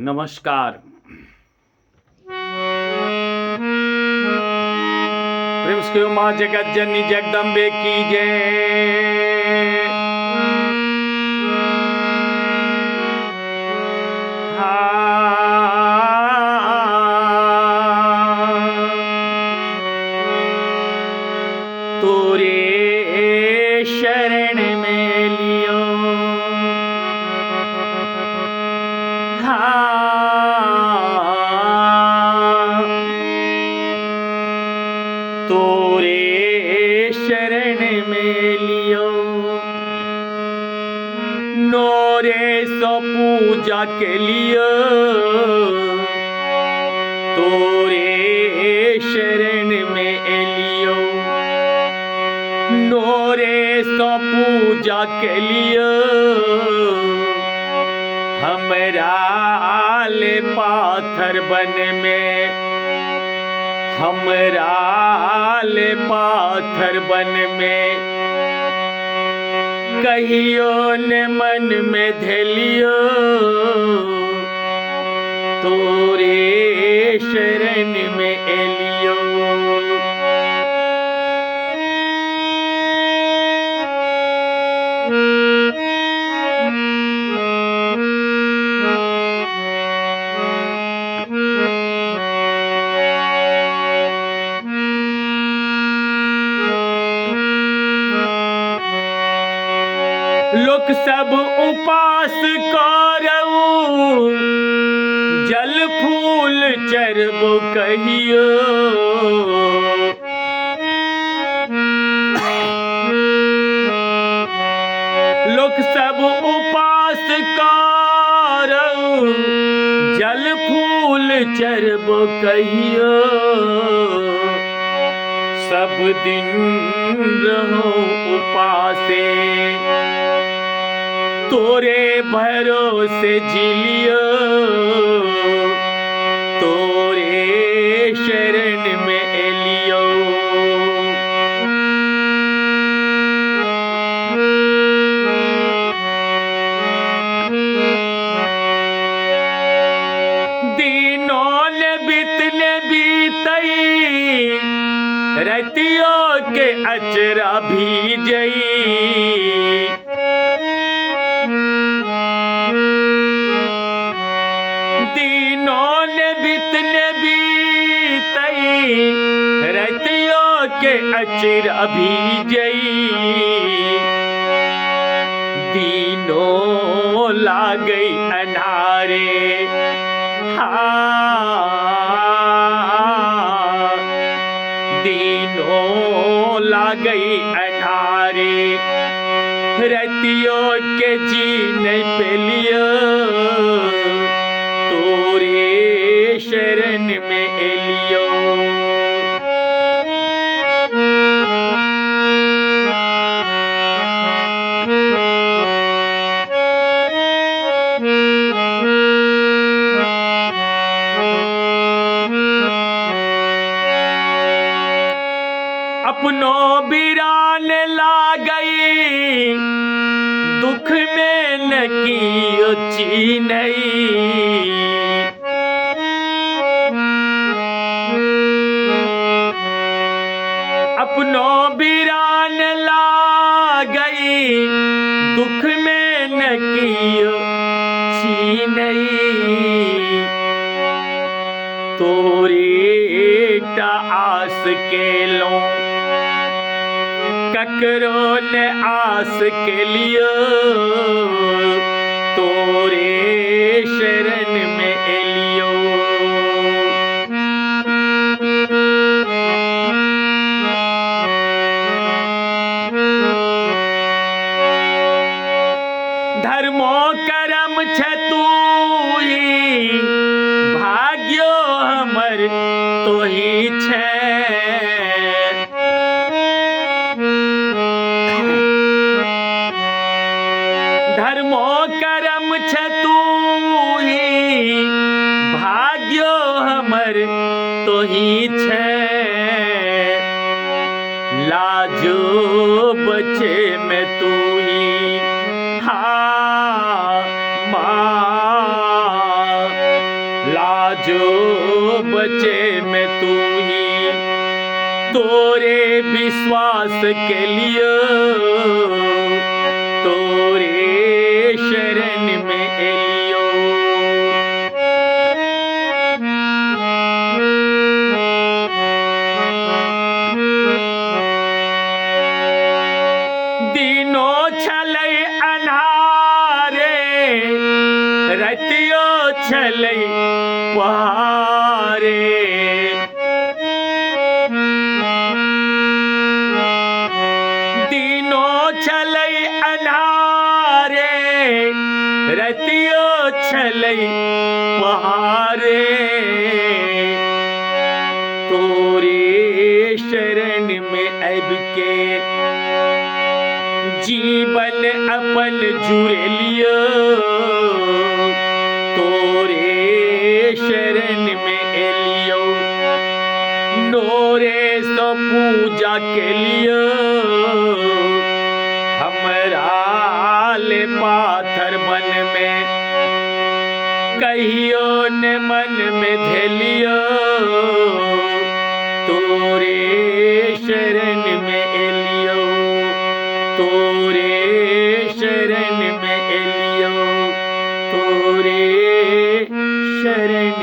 नमस्कार। प्रेम से माँ जगत जननी जगदम्बे की जय। तोरे शरण में लियो तोरे शरण में लियो नोरे सो पूजा के लियो तोरे शरण में लियो नोरे सो पूजा के लियो हमरा ले पाथर बन में हमरा ले पाथर बन में कहियो ने मन में धलियो तोरे शरण में एलियो। लोक सब उपास करऊ जल फूल चरबो कहियो लोक सब उपास करऊ जल फूल चरबो कहियो सब दिन रहो उपासे तोरे भरोसे जिलियो तोरे शरण में एलियो। दिनों ने बीतने बीतई रतियों के अचरा भीजई रतियों के अचरा भीजई दीनों लागई अन्हारे दीनों लागई अन्हारे रतियों के जीने पे लियो तोरे शरण में एलियो। अपनों बिरान ला गई दुख में न की ची नहीं अपनों बिरान ला गई दुख में न की ची नहीं तोरे टा आस के लो ककरो ने आस के लियो तोरे शरण में एलियो। धर्मो करम छ तू ही भाग्यो हमर तो ही छे धर्मो करम छ तू ही भाग्यो हमर तो ही छे लाजो बचे में तू ही माँ जो बचे मैं तू ही, तोरे विश्वास के लिए, तोरे शरण में एलियो। दिनो छलै अन्हारे, रतियो छलै पहारे, दिनो छलै अन्हारे, रतियो छलै पहारे, तोरे शरण में अब के जीवन अपन जुड़ेलियो, तोरे शरण में एलियो। नोरे सो पूजा के लिए हमरा ले पाथर मन में, कहियो ने मन में धेलियो, तोरे शरण में एलियो, तोरे शरण में एलियो, तोरे शरण